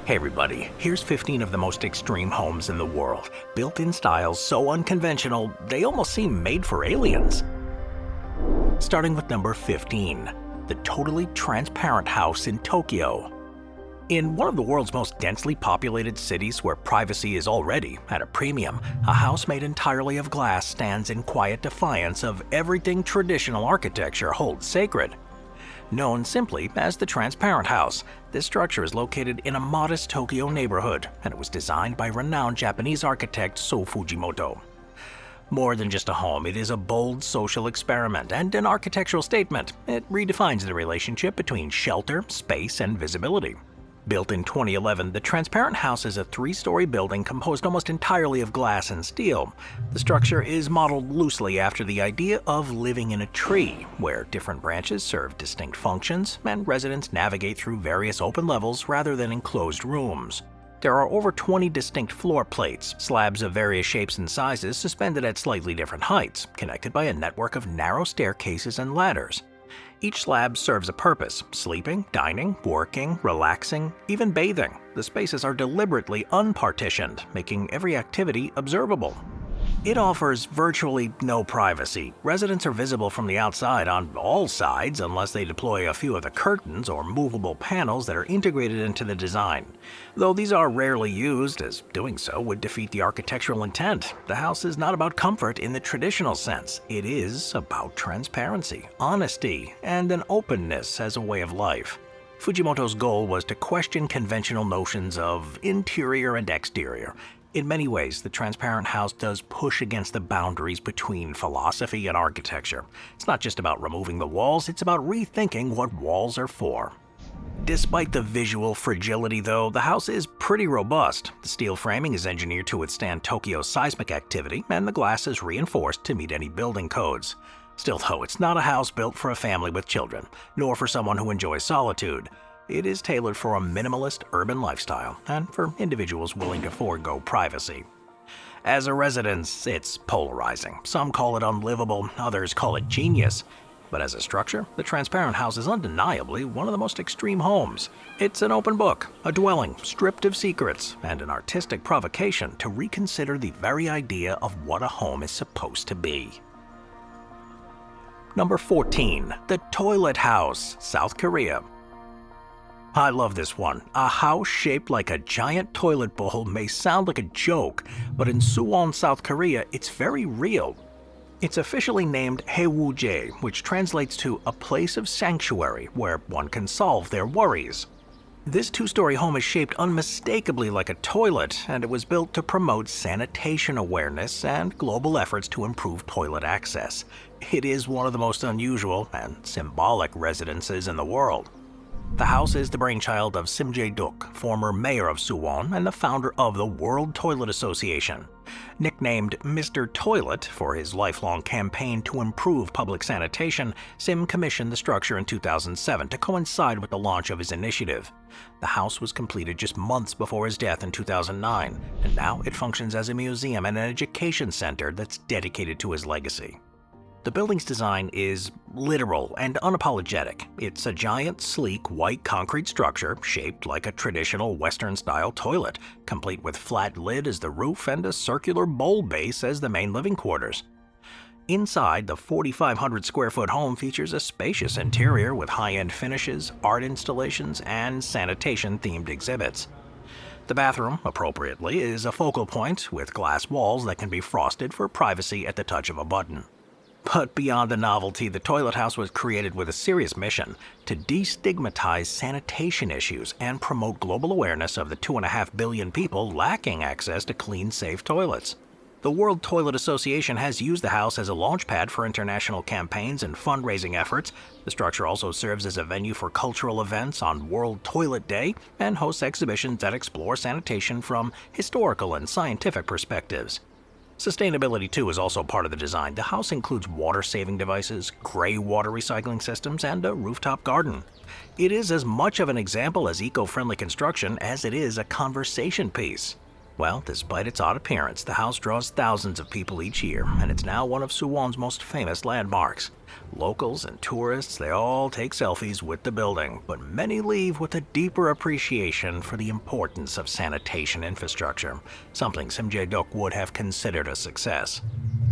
Hey everybody, here's 15 of the most extreme homes in the world, built in styles so unconventional they almost seem made for aliens. Starting with number 15, the totally transparent house in Tokyo. In one of the world's most densely populated cities where privacy is already at a premium, a house made entirely of glass stands in quiet defiance of everything traditional architecture holds sacred. Known simply as the Transparent House, this structure is located in a modest Tokyo neighborhood, and it was designed by renowned Japanese architect So Fujimoto. More than just a home, it is a bold social experiment and an architectural statement. It redefines the relationship between shelter, space, and visibility. Built in 2011, the Transparent House is a three-story building composed almost entirely of glass and steel. The structure is modeled loosely after the idea of living in a tree, where different branches serve distinct functions and residents navigate through various open levels rather than enclosed rooms. There are over 20 distinct floor plates, slabs of various shapes and sizes suspended at slightly different heights, connected by a network of narrow staircases and ladders. Each slab serves a purpose: sleeping, dining, working, relaxing, even bathing. The spaces are deliberately unpartitioned, making every activity observable. It offers virtually no privacy. Residents are visible from the outside on all sides unless they deploy a few of the curtains or movable panels that are integrated into the design. Though these are rarely used, as doing so would defeat the architectural intent. The house is not about comfort in the traditional sense. It is about transparency, honesty, and an openness as a way of life. Fujimoto's goal was to question conventional notions of interior and exterior. In many ways, the Transparent House does push against the boundaries between philosophy and architecture. It's not just about removing the walls, it's about rethinking what walls are for. Despite the visual fragility though, the house is pretty robust. The steel framing is engineered to withstand Tokyo's seismic activity, and the glass is reinforced to meet any building codes. Still though, it's not a house built for a family with children, nor for someone who enjoys solitude. It is tailored for a minimalist urban lifestyle and for individuals willing to forego privacy. As a residence, it's polarizing. Some call it unlivable, others call it genius. But as a structure, the Transparent House is undeniably one of the most extreme homes. It's an open book, a dwelling stripped of secrets, and an artistic provocation to reconsider the very idea of what a home is supposed to be. Number 14. The Toilet House, South Korea. I love this one. A house shaped like a giant toilet bowl may sound like a joke, but in Suwon, South Korea, it's very real. It's officially named Haewuje, which translates to a place of sanctuary where one can solve their worries. This two-story home is shaped unmistakably like a toilet, and it was built to promote sanitation awareness and global efforts to improve toilet access. It is one of the most unusual and symbolic residences in the world. The house is the brainchild of Sim Jae-duk, former mayor of Suwon and the founder of the World Toilet Association. Nicknamed Mr. Toilet for his lifelong campaign to improve public sanitation, Sim commissioned the structure in 2007 to coincide with the launch of his initiative. The house was completed just months before his death in 2009, and now it functions as a museum and an education center that's dedicated to his legacy. The building's design is literal and unapologetic. It's a giant, sleek, white concrete structure shaped like a traditional Western-style toilet, complete with flat lid as the roof and a circular bowl base as the main living quarters. Inside, the 4,500 square foot home features a spacious interior with high-end finishes, art installations, and sanitation-themed exhibits. The bathroom, appropriately, is a focal point with glass walls that can be frosted for privacy at the touch of a button. But beyond the novelty, the Toilet House was created with a serious mission to destigmatize sanitation issues and promote global awareness of the 2.5 billion people lacking access to clean, safe toilets. The World Toilet Association has used the house as a launchpad for international campaigns and fundraising efforts. The structure also serves as a venue for cultural events on World Toilet Day and hosts exhibitions that explore sanitation from historical and scientific perspectives. Sustainability, too, is also part of the design. The house includes water-saving devices, gray water recycling systems, and a rooftop garden. It is as much of an example as eco-friendly construction as it is a conversation piece. Well, despite its odd appearance, the house draws thousands of people each year, and it's now one of Suwon's most famous landmarks. Locals and tourists, they all take selfies with the building, but many leave with a deeper appreciation for the importance of sanitation infrastructure, something Sim Jae-duk would have considered a success.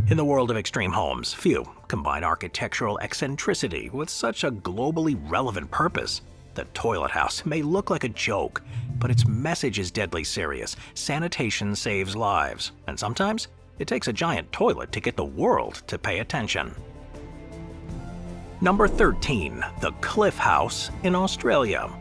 In the world of extreme homes, few combine architectural eccentricity with such a globally relevant purpose. The toilet house may look like a joke, but its message is deadly serious. Sanitation saves lives, and sometimes it takes a giant toilet to get the world to pay attention. Number 13. The Cliff House in Australia.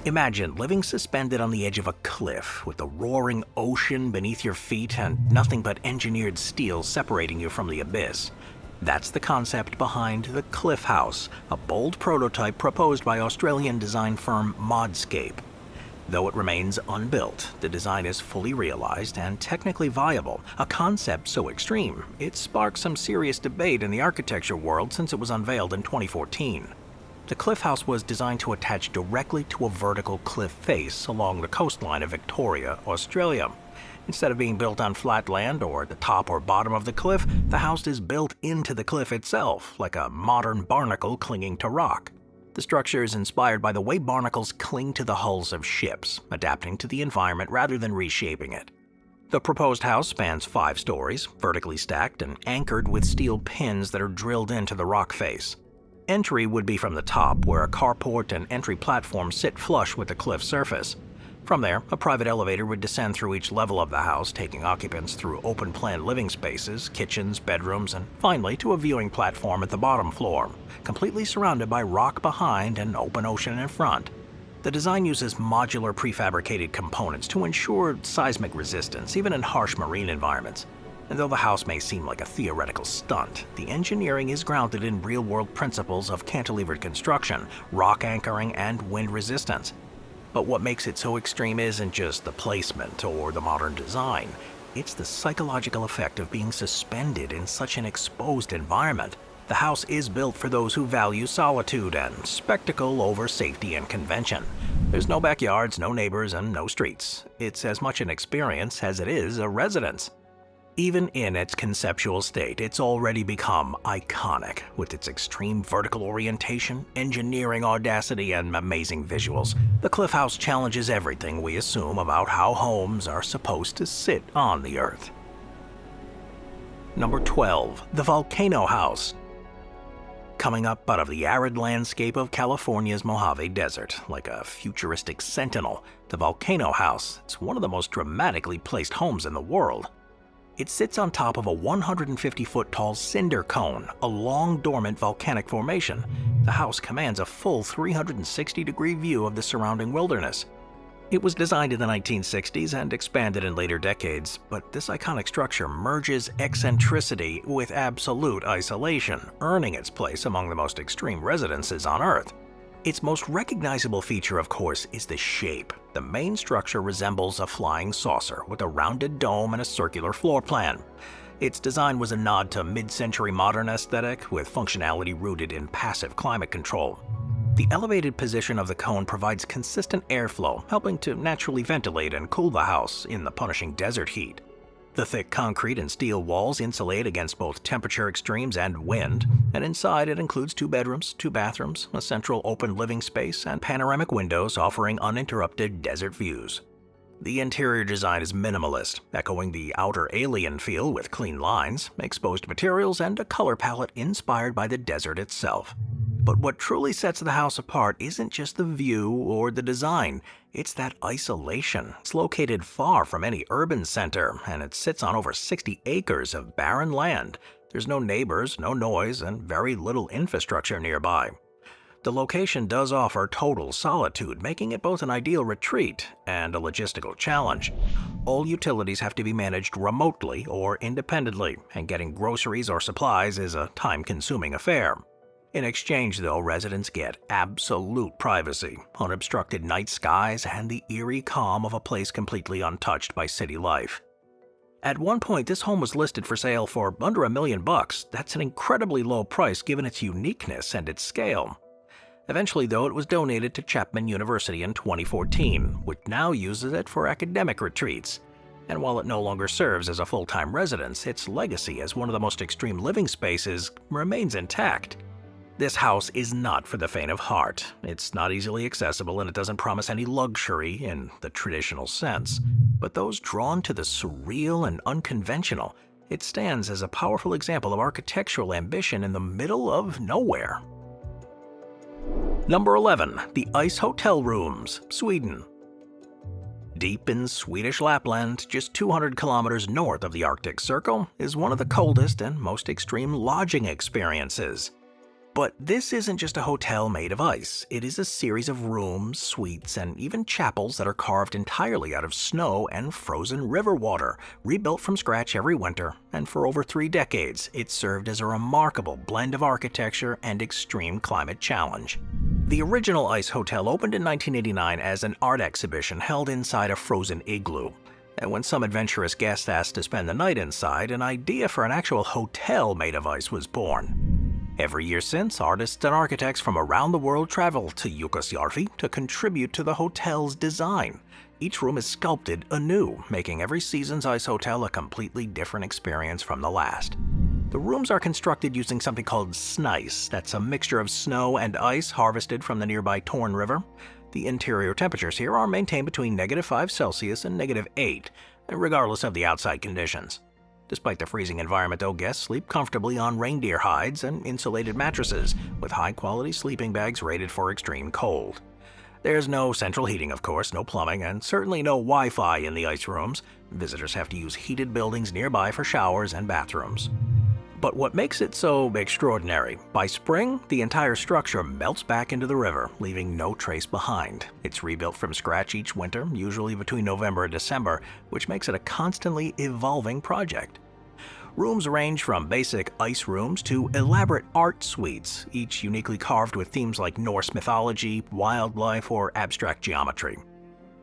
Imagine living suspended on the edge of a cliff with the roaring ocean beneath your feet and nothing but engineered steel separating you from the abyss. That's the concept behind the Cliff House, a bold prototype proposed by Australian design firm Modscape. Though it remains unbuilt, the design is fully realized and technically viable, a concept so extreme, it sparked some serious debate in the architecture world since it was unveiled in 2014. The Cliff House was designed to attach directly to a vertical cliff face along the coastline of Victoria, Australia. Instead of being built on flat land or at the top or bottom of the cliff, the house is built into the cliff itself, like a modern barnacle clinging to rock. The structure is inspired by the way barnacles cling to the hulls of ships, adapting to the environment rather than reshaping it. The proposed house spans 5 stories, vertically stacked and anchored with steel pins that are drilled into the rock face. Entry would be from the top, where a carport and entry platform sit flush with the cliff surface. From there, a private elevator would descend through each level of the house, taking occupants through open-plan living spaces, kitchens, bedrooms, and finally to a viewing platform at the bottom floor, completely surrounded by rock behind and open ocean in front. The design uses modular prefabricated components to ensure seismic resistance, even in harsh marine environments. And though the house may seem like a theoretical stunt, the engineering is grounded in real-world principles of cantilevered construction, rock anchoring, and wind resistance. But what makes it so extreme isn't just the placement or the modern design. It's the psychological effect of being suspended in such an exposed environment. The house is built for those who value solitude and spectacle over safety and convention. There's no backyards, no neighbors, and no streets. It's as much an experience as it is a residence. Even in its conceptual state, it's already become iconic, with its extreme vertical orientation, engineering audacity, and amazing visuals. The Cliff House challenges everything we assume about how homes are supposed to sit on the Earth. Number 12. The Volcano House. Coming up out of the arid landscape of California's Mojave Desert, like a futuristic sentinel, the Volcano House is one of the most dramatically placed homes in the world. It sits on top of a 150-foot-tall cinder cone, a long dormant volcanic formation. The house commands a full 360-degree view of the surrounding wilderness. It was designed in the 1960s and expanded in later decades, but this iconic structure merges eccentricity with absolute isolation, earning its place among the most extreme residences on Earth. Its most recognizable feature, of course, is the shape. The main structure resembles a flying saucer with a rounded dome and a circular floor plan. Its design was a nod to mid-century modern aesthetic with functionality rooted in passive climate control. The elevated position of the cone provides consistent airflow, helping to naturally ventilate and cool the house in the punishing desert heat. The thick concrete and steel walls insulate against both temperature extremes and wind, and inside it includes 2 bedrooms, 2 bathrooms, a central open living space, and panoramic windows offering uninterrupted desert views. The interior design is minimalist, echoing the outer alien feel with clean lines, exposed materials, and a color palette inspired by the desert itself. But what truly sets the house apart isn't just the view or the design, it's that isolation. It's located far from any urban center, and it sits on over 60 acres of barren land. There's no neighbors, no noise, and very little infrastructure nearby. The location does offer total solitude, making it both an ideal retreat and a logistical challenge. All utilities have to be managed remotely or independently, and getting groceries or supplies is a time-consuming affair. In exchange, though, residents get absolute privacy, unobstructed night skies, and the eerie calm of a place completely untouched by city life. At one point, this home was listed for sale for under $1 million. That's an incredibly low price given its uniqueness and its scale. Eventually, though, it was donated to Chapman University in 2014, which now uses it for academic retreats. And while it no longer serves as a full-time residence, its legacy as one of the most extreme living spaces remains intact. This house is not for the faint of heart. It's not easily accessible and it doesn't promise any luxury in the traditional sense. But those drawn to the surreal and unconventional, it stands as a powerful example of architectural ambition in the middle of nowhere. Number 11. The Ice Hotel Rooms, Sweden. Deep in Swedish Lapland, just 200 kilometers north of the Arctic Circle, is one of the coldest and most extreme lodging experiences. But this isn't just a hotel made of ice. It is a series of rooms, suites, and even chapels that are carved entirely out of snow and frozen river water, rebuilt from scratch every winter, and for over 3 decades, it served as a remarkable blend of architecture and extreme climate challenge. The original ice hotel opened in 1989 as an art exhibition held inside a frozen igloo. And when some adventurous guests asked to spend the night inside, an idea for an actual hotel made of ice was born. Every year since, artists and architects from around the world travel to Jukkasjärvi to contribute to the hotel's design. Each room is sculpted anew, making every season's ice hotel a completely different experience from the last. The rooms are constructed using something called snæs, that's a mixture of snow and ice harvested from the nearby Torn River. The interior temperatures here are maintained between -5°C and -8°, regardless of the outside conditions. Despite the freezing environment, though, guests sleep comfortably on reindeer hides and insulated mattresses, with high-quality sleeping bags rated for extreme cold. There's no central heating, of course, no plumbing, and certainly no Wi-Fi in the ice rooms. Visitors have to use heated buildings nearby for showers and bathrooms. But what makes it so extraordinary, by spring, the entire structure melts back into the river, leaving no trace behind. It's rebuilt from scratch each winter, usually between November and December, which makes it a constantly evolving project. Rooms range from basic ice rooms to elaborate art suites, each uniquely carved with themes like Norse mythology, wildlife, or abstract geometry.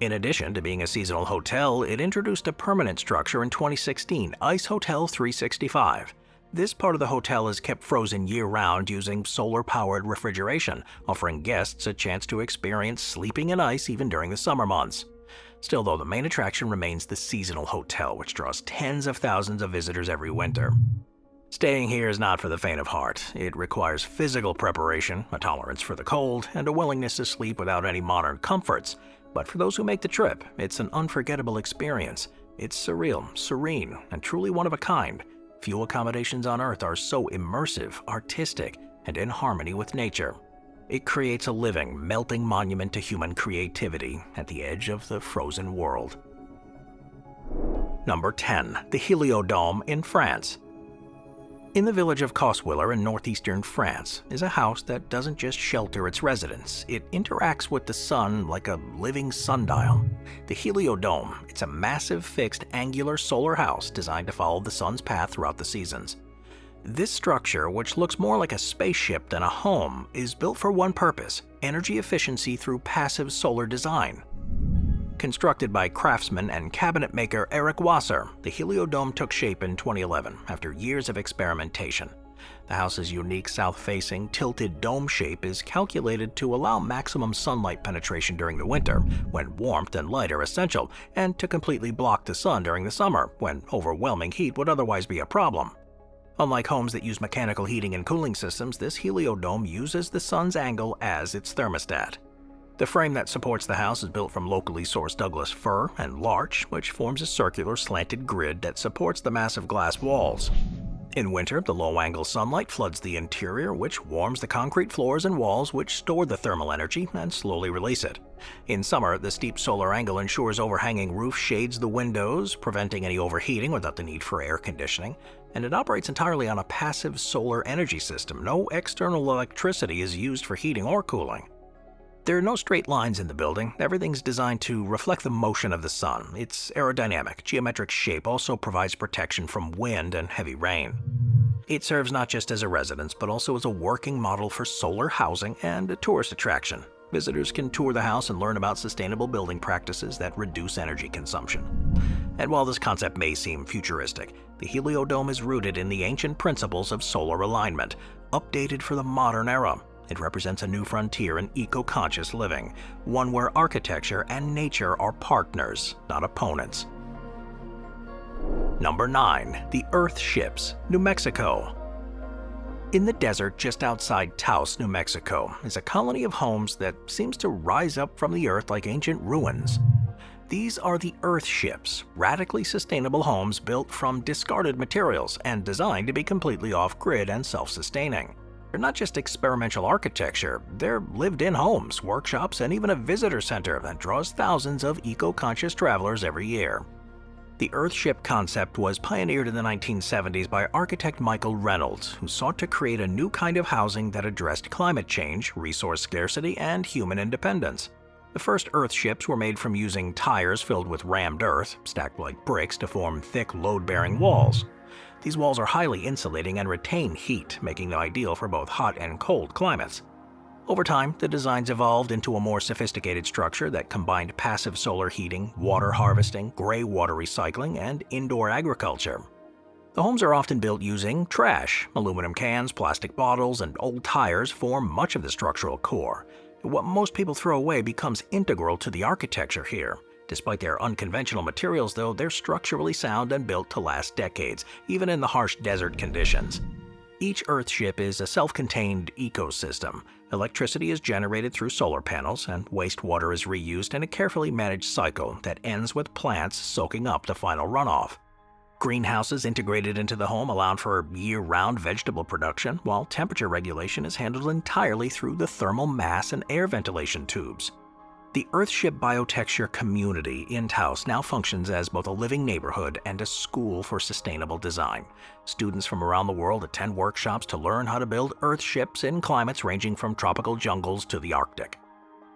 In addition to being a seasonal hotel, it introduced a permanent structure in 2016, Ice Hotel 365. This part of the hotel is kept frozen year-round using solar-powered refrigeration, offering guests a chance to experience sleeping in ice even during the summer months. Still, though, the main attraction remains the seasonal hotel, which draws tens of thousands of visitors every winter. Staying here is not for the faint of heart. It requires physical preparation, a tolerance for the cold, and a willingness to sleep without any modern comforts. But for those who make the trip, it's an unforgettable experience. It's surreal, serene, and truly one of a kind. Few accommodations on Earth are so immersive, artistic, and in harmony with nature. It creates a living, melting monument to human creativity at the edge of the frozen world. Number 10. The Helio Dome in France. In the village of Coswiller in northeastern France is a house that doesn't just shelter its residents, it interacts with the sun like a living sundial. The Helio Dome, it's a massive fixed angular solar house designed to follow the sun's path throughout the seasons. This structure, which looks more like a spaceship than a home, is built for one purpose: energy efficiency through passive solar design. Constructed by craftsman and cabinet maker Eric Wasser, the Helio Dome took shape in 2011 after years of experimentation. The house's unique south-facing, tilted dome shape is calculated to allow maximum sunlight penetration during the winter, when warmth and light are essential, and to completely block the sun during the summer, when overwhelming heat would otherwise be a problem. Unlike homes that use mechanical heating and cooling systems, this Helio Dome uses the sun's angle as its thermostat. The frame that supports the house is built from locally sourced Douglas fir and larch, which forms a circular slanted grid that supports the massive glass walls. In winter, the low-angle sunlight floods the interior, which warms the concrete floors and walls, which store the thermal energy and slowly release it. In summer, the steep solar angle ensures overhanging roof shades the windows, preventing any overheating without the need for air conditioning, and it operates entirely on a passive solar energy system. No external electricity is used for heating or cooling. There are no straight lines in the building. Everything's designed to reflect the motion of the sun. Its aerodynamic, geometric shape also provides protection from wind and heavy rain. It serves not just as a residence, but also as a working model for solar housing and a tourist attraction. Visitors can tour the house and learn about sustainable building practices that reduce energy consumption. And while this concept may seem futuristic, the Helio Dome is rooted in the ancient principles of solar alignment, updated for the modern era. It represents a new frontier in eco-conscious living, one where architecture and nature are partners, not opponents. Number 9. The Earthships, New Mexico. In the desert just outside Taos, New Mexico, is a colony of homes that seems to rise up from the earth like ancient ruins. These are the Earthships, radically sustainable homes built from discarded materials and designed to be completely off-grid and self-sustaining. They're not just experimental architecture, they're lived-in homes, workshops, and even a visitor center that draws thousands of eco-conscious travelers every year. The Earthship concept was pioneered in the 1970s by architect Michael Reynolds, who sought to create a new kind of housing that addressed climate change, resource scarcity, and human independence. The first Earthships were made from using tires filled with rammed earth, stacked like bricks to form thick, load-bearing walls. These walls are highly insulating and retain heat, making them ideal for both hot and cold climates. Over time, the designs evolved into a more sophisticated structure that combined passive solar heating, water harvesting, gray water recycling, and indoor agriculture. The homes are often built using trash. Aluminum cans, plastic bottles, and old tires form much of the structural core. What most people throw away becomes integral to the architecture here. Despite their unconventional materials, though, they're structurally sound and built to last decades, even in the harsh desert conditions. Each Earthship is a self-contained ecosystem. Electricity is generated through solar panels, and wastewater is reused in a carefully managed cycle that ends with plants soaking up the final runoff. Greenhouses integrated into the home allow for year-round vegetable production, while temperature regulation is handled entirely through the thermal mass and air ventilation tubes. The Earthship biotexture community in Taos now functions as both a living neighborhood and a school for sustainable design. Students from around the world attend workshops to learn how to build Earthships in climates ranging from tropical jungles to the Arctic.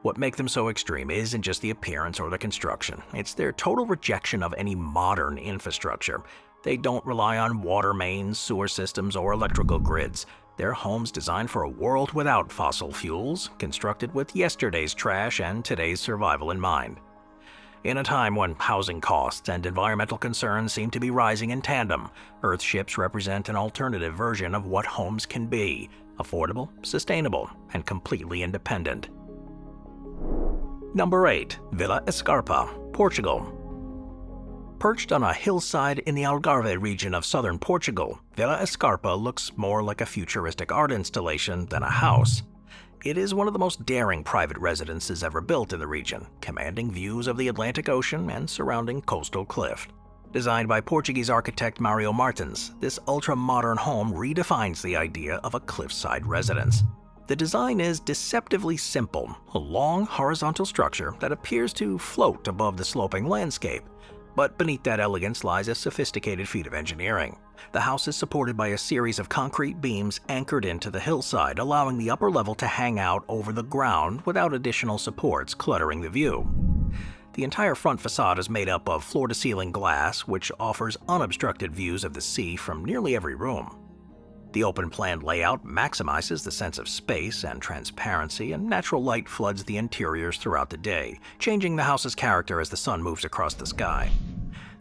What makes them so extreme isn't just the appearance or the construction, it's their total rejection of any modern infrastructure. They don't rely on water mains, sewer systems, or electrical grids. They're homes designed for a world without fossil fuels, constructed with yesterday's trash and today's survival in mind. In a time when housing costs and environmental concerns seem to be rising in tandem, Earthships represent an alternative version of what homes can be: affordable, sustainable, and completely independent. Number 8. Villa Escarpa, Portugal. Perched on a hillside in the Algarve region of southern Portugal, Villa Escarpa looks more like a futuristic art installation than a house. It is one of the most daring private residences ever built in the region, commanding views of the Atlantic Ocean and surrounding coastal cliff. Designed by Portuguese architect Mario Martins, this ultra-modern home redefines the idea of a cliffside residence. The design is deceptively simple, a long horizontal structure that appears to float above the sloping landscape. But beneath that elegance lies a sophisticated feat of engineering. The house is supported by a series of concrete beams anchored into the hillside, allowing the upper level to hang out over the ground without additional supports cluttering the view. The entire front facade is made up of floor-to-ceiling glass, which offers unobstructed views of the sea from nearly every room. The open-plan layout maximizes the sense of space and transparency, and natural light floods the interiors throughout the day, changing the house's character as the sun moves across the sky.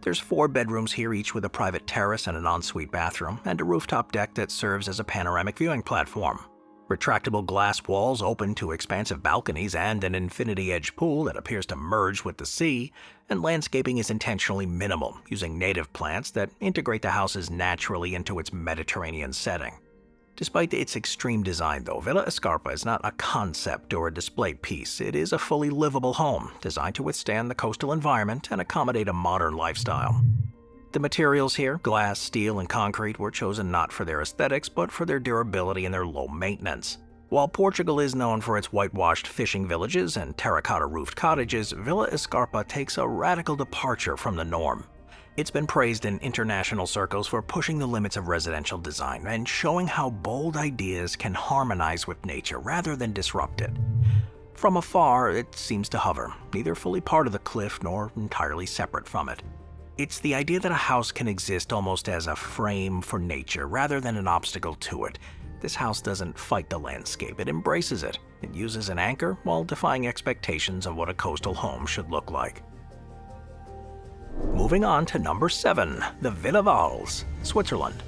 There's 4 bedrooms here, each with a private terrace and an ensuite bathroom, and a rooftop deck that serves as a panoramic viewing platform. Retractable glass walls open to expansive balconies and an infinity-edge pool that appears to merge with the sea, and landscaping is intentionally minimal, using native plants that integrate the houses naturally into its Mediterranean setting. Despite its extreme design, though, Villa Escarpa is not a concept or a display piece. It is a fully livable home, designed to withstand the coastal environment and accommodate a modern lifestyle. The materials here, glass, steel, and concrete, were chosen not for their aesthetics, but for their durability and their low maintenance. While Portugal is known for its whitewashed fishing villages and terracotta-roofed cottages, Villa Escarpa takes a radical departure from the norm. It's been praised in international circles for pushing the limits of residential design and showing how bold ideas can harmonize with nature rather than disrupt it. From afar, it seems to hover, neither fully part of the cliff nor entirely separate from it. It's the idea that a house can exist almost as a frame for nature rather than an obstacle to it. This house doesn't fight the landscape, it embraces it. It uses an anchor while defying expectations of what a coastal home should look like. Moving on to number 7, the Villa Vals, Switzerland.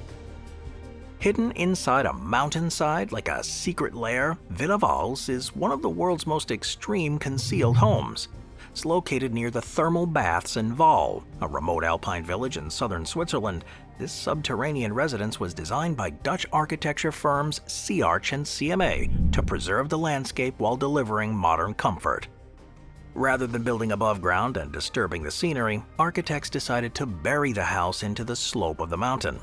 Hidden inside a mountainside like a secret lair, Villa Vals is one of the world's most extreme concealed homes. is located near the thermal baths in Val, a remote alpine village in southern Switzerland. This subterranean residence was designed by Dutch architecture firms Arch and CMA to preserve the landscape while delivering modern comfort. Rather than building above ground and disturbing the scenery, architects decided to bury the house into the slope of the mountain.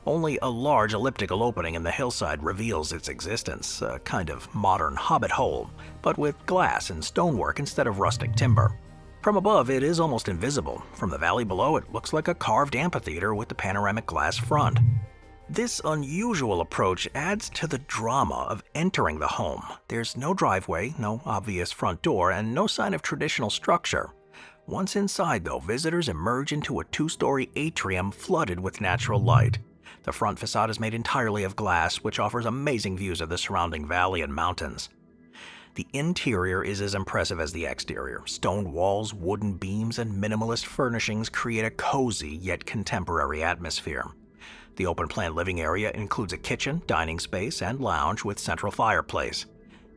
Only a large elliptical opening in the hillside reveals its existence, a kind of modern hobbit hole, but with glass and stonework instead of rustic timber. From above, it is almost invisible. From the valley below, it looks like a carved amphitheater with the panoramic glass front. This unusual approach adds to the drama of entering the home. There's no driveway, no obvious front door, and no sign of traditional structure. Once inside, though, visitors emerge into a two-story atrium flooded with natural light. The front facade is made entirely of glass, which offers amazing views of the surrounding valley and mountains. The interior is as impressive as the exterior. Stone walls, wooden beams, and minimalist furnishings create a cozy yet contemporary atmosphere. The open-plan living area includes a kitchen, dining space, and lounge with central fireplace.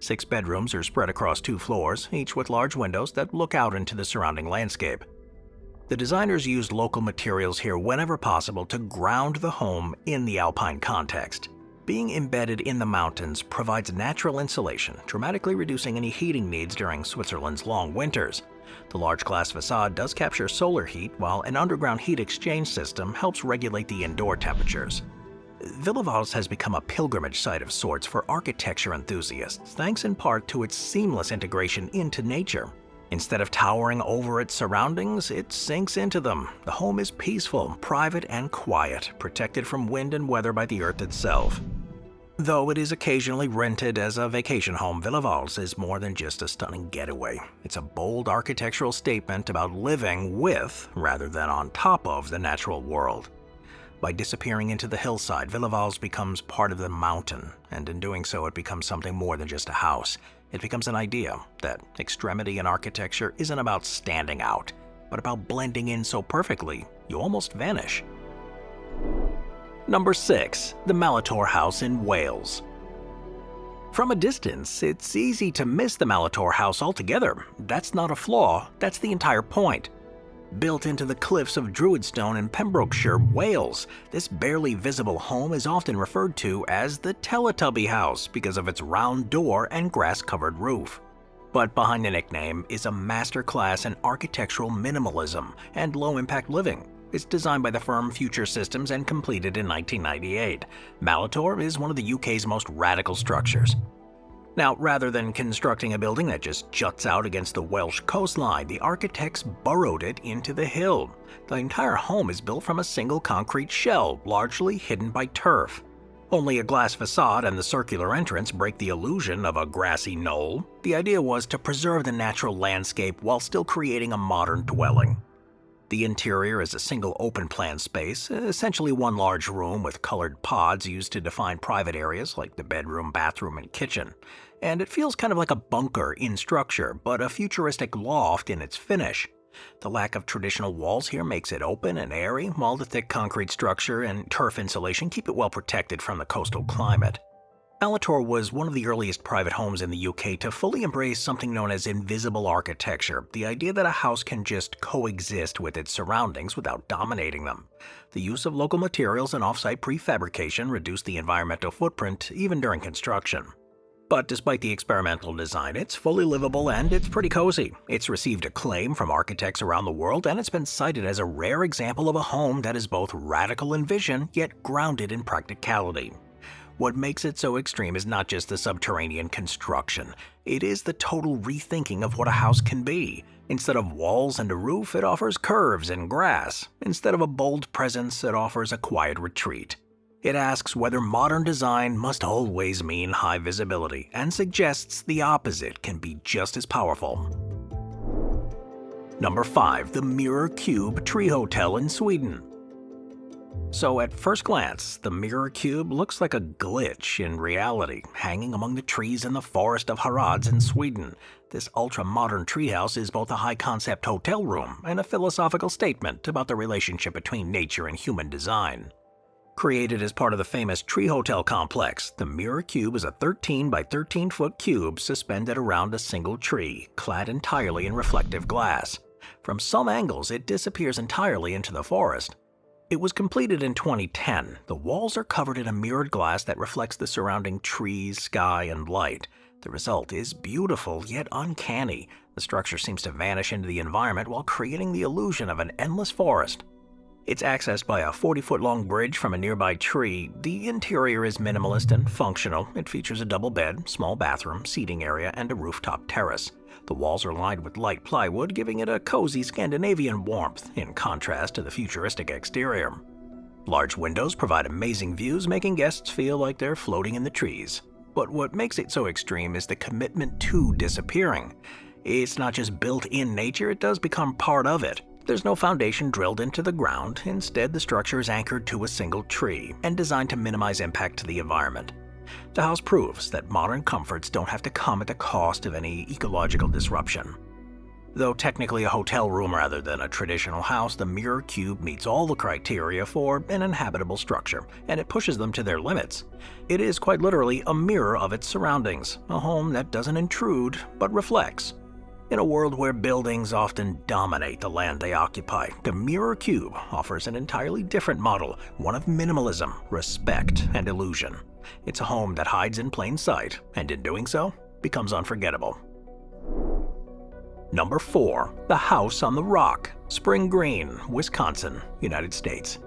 6 bedrooms are spread across 2 floors, each with large windows that look out into the surrounding landscape. The designers used local materials here whenever possible to ground the home in the alpine context. Being embedded in the mountains provides natural insulation, dramatically reducing any heating needs during Switzerland's long winters. The large glass facade does capture solar heat, while an underground heat exchange system helps regulate the indoor temperatures. Villa Vals has become a pilgrimage site of sorts for architecture enthusiasts, thanks in part to its seamless integration into nature. Instead of towering over its surroundings, it sinks into them. The home is peaceful, private, and quiet, protected from wind and weather by the earth itself. Though it is occasionally rented as a vacation home, Villa Vals is more than just a stunning getaway. It's a bold architectural statement about living with, rather than on top of, the natural world. By disappearing into the hillside, Villa Vals becomes part of the mountain, and in doing so it becomes something more than just a house. It becomes an idea that extremity in architecture isn't about standing out, but about blending in so perfectly you almost vanish. Number 6. The Maltor House in Wales. From a distance, it's easy to miss the Maltor House altogether. That's not a flaw, that's the entire point. Built into the cliffs of Druidstone in Pembrokeshire, Wales, this barely visible home is often referred to as the Teletubby House because of its round door and grass-covered roof. But behind the nickname is a masterclass in architectural minimalism and low-impact living. It's designed by the firm Future Systems and completed in 1998. Maltor is one of the UK's most radical structures. Now, rather than constructing a building that just juts out against the Welsh coastline, the architects burrowed it into the hill. The entire home is built from a single concrete shell, largely hidden by turf. Only a glass facade and the circular entrance break the illusion of a grassy knoll. The idea was to preserve the natural landscape while still creating a modern dwelling. The interior is a single open-plan space, essentially one large room with colored pods used to define private areas like the bedroom, bathroom, and kitchen. And it feels kind of like a bunker in structure, but a futuristic loft in its finish. The lack of traditional walls here makes it open and airy, while the thick concrete structure and turf insulation keep it well protected from the coastal climate. Maltor was one of the earliest private homes in the UK to fully embrace something known as invisible architecture, the idea that a house can just coexist with its surroundings without dominating them. The use of local materials and off-site prefabrication reduced the environmental footprint even during construction. But despite the experimental design, it's fully livable and it's pretty cozy. It's received acclaim from architects around the world, and it's been cited as a rare example of a home that is both radical in vision yet grounded in practicality. What makes it so extreme is not just the subterranean construction. It is the total rethinking of what a house can be. Instead of walls and a roof, it offers curves and grass. Instead of a bold presence, it offers a quiet retreat. It asks whether modern design must always mean high visibility, and suggests the opposite can be just as powerful. Number 5. The Mirror Cube Tree Hotel in Sweden. So at first glance, the Mirror Cube looks like a glitch in reality, hanging among the trees in the forest of Harads in Sweden. This ultra-modern treehouse is both a high-concept hotel room and a philosophical statement about the relationship between nature and human design. Created as part of the famous Tree Hotel complex, the Mirror Cube is a 13 by 13 foot cube suspended around a single tree, clad entirely in reflective glass. From some angles, it disappears entirely into the forest. It was completed in 2010. The walls are covered in a mirrored glass that reflects the surrounding trees, sky, and light. The result is beautiful yet uncanny. The structure seems to vanish into the environment while creating the illusion of an endless forest. It's accessed by a 40-foot-long bridge from a nearby tree. The interior is minimalist and functional. It features a double bed, small bathroom, seating area, and a rooftop terrace. The walls are lined with light plywood, giving it a cozy Scandinavian warmth, in contrast to the futuristic exterior. Large windows provide amazing views, making guests feel like they're floating in the trees. But what makes it so extreme is the commitment to disappearing. It's not just built in nature, it does become part of it. There's no foundation drilled into the ground. Instead, the structure is anchored to a single tree and designed to minimize impact to the environment. The house proves that modern comforts don't have to come at the cost of any ecological disruption. Though technically a hotel room rather than a traditional house, the Mirror Cube meets all the criteria for an inhabitable structure, and it pushes them to their limits. It is quite literally a mirror of its surroundings, a home that doesn't intrude but reflects. In a world where buildings often dominate the land they occupy, the Mirror Cube offers an entirely different model, one of minimalism, respect, and illusion. It's a home that hides in plain sight, and in doing so, becomes unforgettable. Number 4. The House on the Rock, Spring Green, Wisconsin, United States.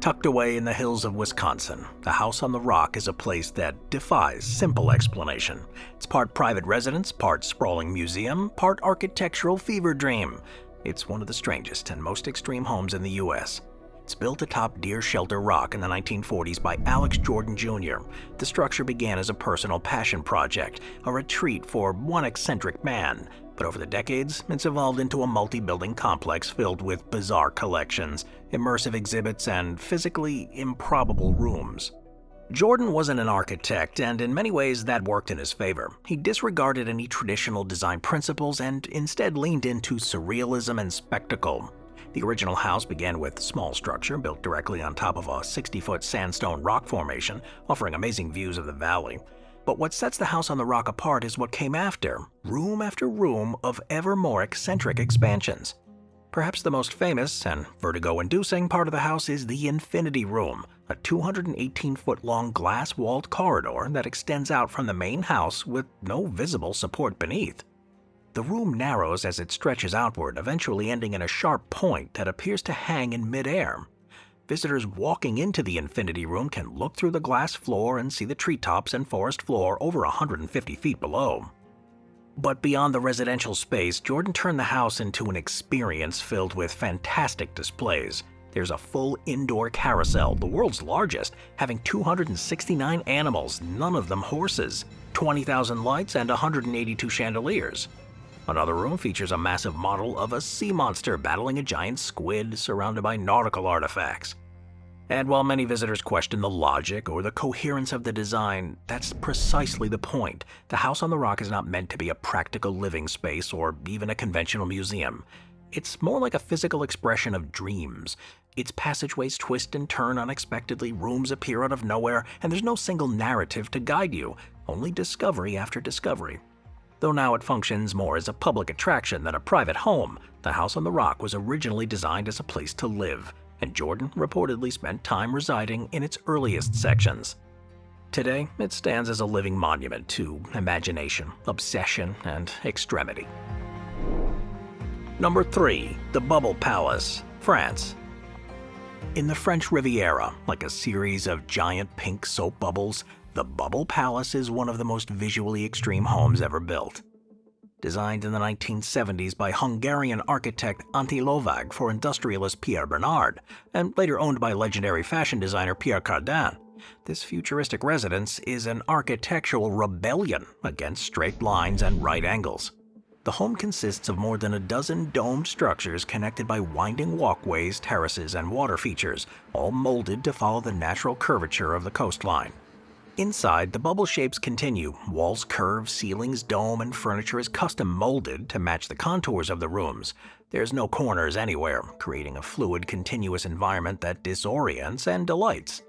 Tucked away in the hills of Wisconsin, the House on the Rock is a place that defies simple explanation. It's part private residence, part sprawling museum, part architectural fever dream. It's one of the strangest and most extreme homes in the U.S. It's built atop Deer Shelter Rock in the 1940s by Alex Jordan Jr. The structure began as a personal passion project, a retreat for one eccentric man. But over the decades, it's evolved into a multi-building complex filled with bizarre collections, immersive exhibits, and physically improbable rooms. Jordan wasn't an architect, and in many ways that worked in his favor. He disregarded any traditional design principles and instead leaned into surrealism and spectacle. The original house began with a small structure built directly on top of a 60-foot sandstone rock formation, offering amazing views of the valley. But what sets the House on the Rock apart is what came after room of ever more eccentric expansions. Perhaps the most famous and vertigo-inducing part of the house is the Infinity Room, a 218-foot-long glass-walled corridor that extends out from the main house with no visible support beneath. The room narrows as it stretches outward, eventually ending in a sharp point that appears to hang in midair. Visitors walking into the Infinity Room can look through the glass floor and see the treetops and forest floor over 150 feet below. But beyond the residential space, Jordan turned the house into an experience filled with fantastic displays. There's a full indoor carousel, the world's largest, having 269 animals, none of them horses, 20,000 lights, and 182 chandeliers. Another room features a massive model of a sea monster battling a giant squid surrounded by nautical artifacts. And while many visitors question the logic or the coherence of the design, that's precisely the point. The House on the Rock is not meant to be a practical living space or even a conventional museum. It's more like a physical expression of dreams. Its passageways twist and turn unexpectedly, rooms appear out of nowhere, and there's no single narrative to guide you, only discovery after discovery. Though now it functions more as a public attraction than a private home, the House on the Rock was originally designed as a place to live, and Jordan reportedly spent time residing in its earliest sections. Today, it stands as a living monument to imagination, obsession, and extremity. Number 3. The Bubble Palace, France. In the French Riviera, like a series of giant pink soap bubbles, the Bubble Palace is one of the most visually extreme homes ever built. Designed in the 1970s by Hungarian architect Antti Lovag for industrialist Pierre Bernard, and later owned by legendary fashion designer Pierre Cardin, this futuristic residence is an architectural rebellion against straight lines and right angles. The home consists of more than a dozen domed structures connected by winding walkways, terraces, and water features, all molded to follow the natural curvature of the coastline. Inside, the bubble shapes continue. Walls curve, ceilings dome, and furniture is custom molded to match the contours of the rooms. There's no corners anywhere, creating a fluid, continuous environment that disorients and delights.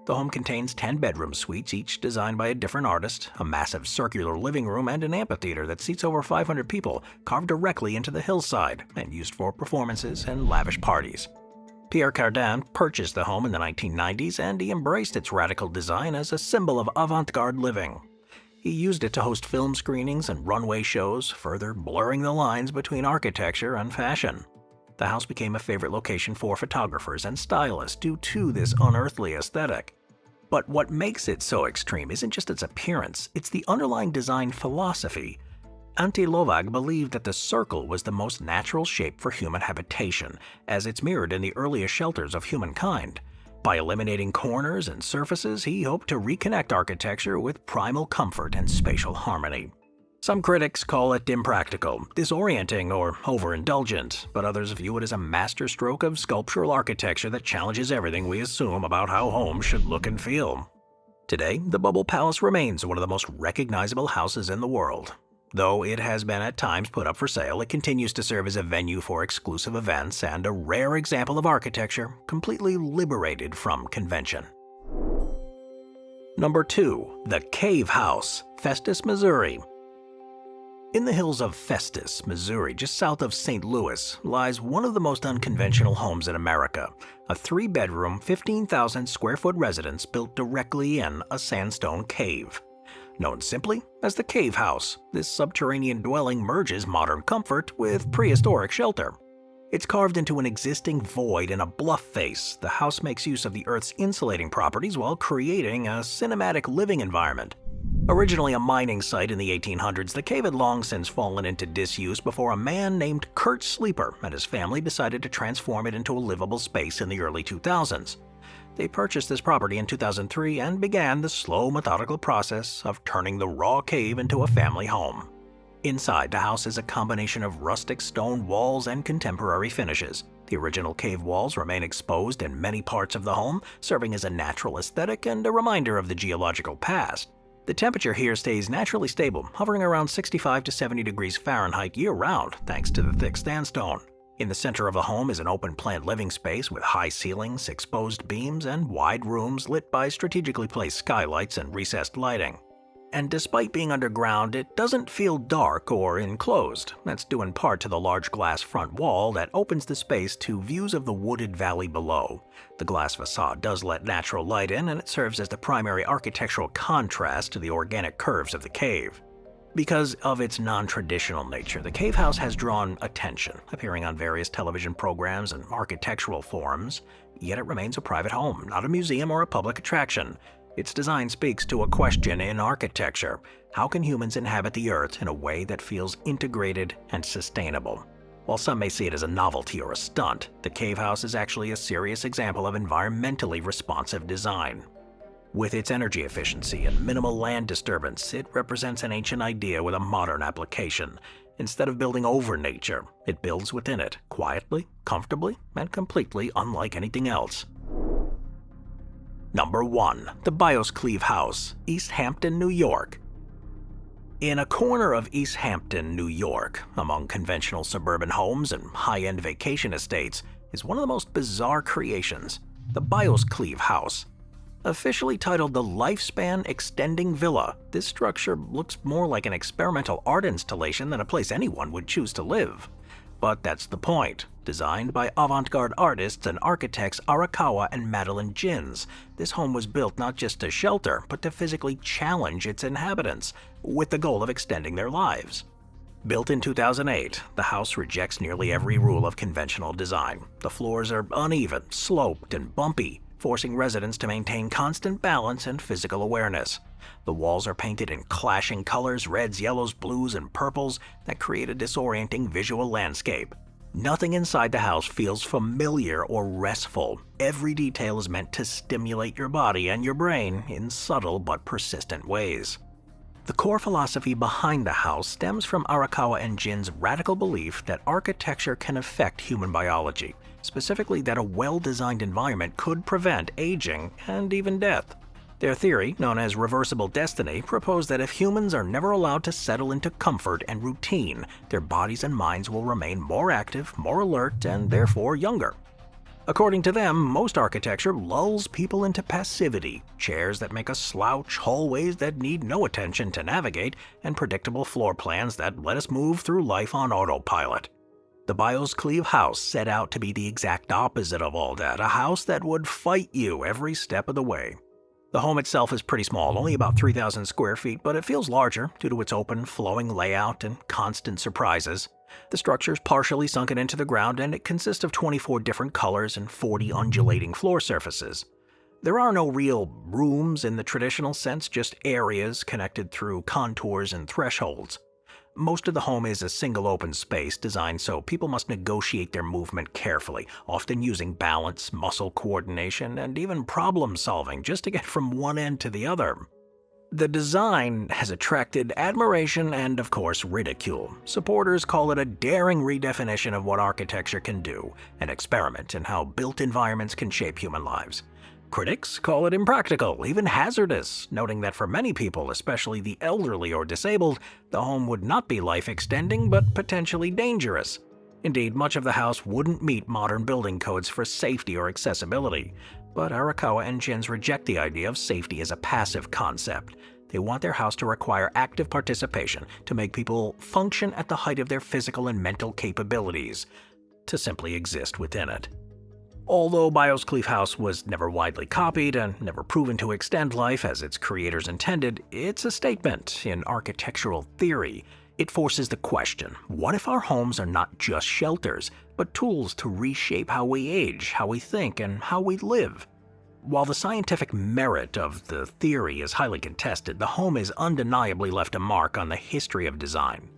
The home contains 10 bedroom suites, each designed by a different artist, a massive circular living room, and an amphitheater that seats over 500 people, carved directly into the hillside and used for performances and lavish parties. Pierre Cardin purchased the home in the 1990s, and he embraced its radical design as a symbol of avant-garde living. He used it to host film screenings and runway shows, further blurring the lines between architecture and fashion. The house became a favorite location for photographers and stylists due to this unearthly aesthetic. But what makes it so extreme isn't just its appearance, it's the underlying design philosophy. Ante Lovac believed that the circle was the most natural shape for human habitation, as it's mirrored in the earliest shelters of humankind. By eliminating corners and surfaces, he hoped to reconnect architecture with primal comfort and spatial harmony. Some critics call it impractical, disorienting, or overindulgent, but others view it as a masterstroke of sculptural architecture that challenges everything we assume about how homes should look and feel. Today, the Bubble Palace remains one of the most recognizable houses in the world. Though it has been at times put up for sale, it continues to serve as a venue for exclusive events and a rare example of architecture completely liberated from convention. Number 2. The Cave House, Festus, Missouri. In the hills of Festus, Missouri, just south of St. Louis, lies one of the most unconventional homes in America, a 3-bedroom, 15,000 square foot residence built directly in a sandstone cave. Known simply as the Cave House, this subterranean dwelling merges modern comfort with prehistoric shelter. It's carved into an existing void in a bluff face. The house makes use of the Earth's insulating properties while creating a cinematic living environment. Originally a mining site in the 1800s, the cave had long since fallen into disuse before a man named Kurt Sleeper and his family decided to transform it into a livable space in the early 2000s. They purchased this property in 2003 and began the slow, methodical process of turning the raw cave into a family home. Inside, the house is a combination of rustic stone walls and contemporary finishes. The original cave walls remain exposed in many parts of the home, serving as a natural aesthetic and a reminder of the geological past. The temperature here stays naturally stable, hovering around 65 to 70 degrees Fahrenheit year-round, thanks to the thick sandstone. In the center of the home is an open-plan living space with high ceilings, exposed beams, and wide rooms lit by strategically placed skylights and recessed lighting. And despite being underground, it doesn't feel dark or enclosed. That's due in part to the large glass front wall that opens the space to views of the wooded valley below. The glass facade does let natural light in, and it serves as the primary architectural contrast to the organic curves of the cave. Because of its non-traditional nature, the Cave House has drawn attention, appearing on various television programs and architectural forums, yet it remains a private home, not a museum or a public attraction. Its design speaks to a question in architecture: how can humans inhabit the Earth in a way that feels integrated and sustainable? While some may see it as a novelty or a stunt, the Cave House is actually a serious example of environmentally responsive design. With its energy efficiency and minimal land disturbance, it represents an ancient idea with a modern application. Instead of building over nature, it builds within it, quietly, comfortably, and completely unlike anything else. Number 1. The Bioscleve House, East Hampton, New York. In a corner of East Hampton, New York, among conventional suburban homes and high-end vacation estates, is one of the most bizarre creations, the Bioscleve House. Officially titled the Lifespan Extending Villa, this structure looks more like an experimental art installation than a place anyone would choose to live. But that's the point. Designed by avant-garde artists and architects Arakawa and Madeline Jins, this home was built not just to shelter, but to physically challenge its inhabitants, with the goal of extending their lives. Built in 2008, the house rejects nearly every rule of conventional design. The floors are uneven, sloped, and bumpy, forcing residents to maintain constant balance and physical awareness. The walls are painted in clashing colors, reds, yellows, blues, and purples that create a disorienting visual landscape. Nothing inside the house feels familiar or restful. Every detail is meant to stimulate your body and your brain in subtle but persistent ways. The core philosophy behind the house stems from Arakawa and Jin's radical belief that architecture can affect human biology, specifically that a well-designed environment could prevent aging and even death. Their theory, known as reversible destiny, proposed that if humans are never allowed to settle into comfort and routine, their bodies and minds will remain more active, more alert, and therefore younger. According to them, most architecture lulls people into passivity, chairs that make us slouch, hallways that need no attention to navigate, and predictable floor plans that let us move through life on autopilot. The Volcano House set out to be the exact opposite of all that, a house that would fight you every step of the way. The home itself is pretty small, only about 3,000 square feet, but it feels larger due to its open, flowing layout and constant surprises. The structure is partially sunken into the ground, and it consists of 24 different colors and 40 undulating floor surfaces. There are no real rooms in the traditional sense, just areas connected through contours and thresholds. Most of the home is a single open space designed so people must negotiate their movement carefully, often using balance, muscle coordination, and even problem solving just to get from one end to the other. The design has attracted admiration and, of course, ridicule. Supporters call it a daring redefinition of what architecture can do, an experiment in how built environments can shape human lives. Critics call it impractical, even hazardous, noting that for many people, especially the elderly or disabled, the home would not be life-extending but potentially dangerous. Indeed, much of the house wouldn't meet modern building codes for safety or accessibility. But Arakawa and Jins reject the idea of safety as a passive concept. They want their house to require active participation, to make people function at the height of their physical and mental capabilities, to simply exist within it. Although Volcano House was never widely copied and never proven to extend life as its creators intended, it's a statement in architectural theory. It forces the question, what if our homes are not just shelters, but tools to reshape how we age, how we think, and how we live? While the scientific merit of the theory is highly contested, the home has undeniably left a mark on the history of design.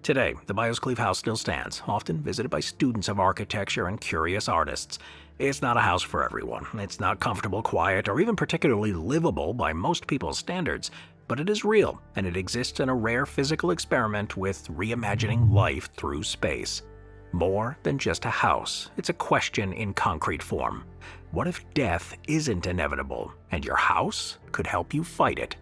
Today, the Volcano House still stands, often visited by students of architecture and curious artists. It's not a house for everyone. It's not comfortable, quiet, or even particularly livable by most people's standards, but it is real, and it exists in a rare physical experiment with reimagining life through space. More than just a house, it's a question in concrete form. What if death isn't inevitable, and your house could help you fight it?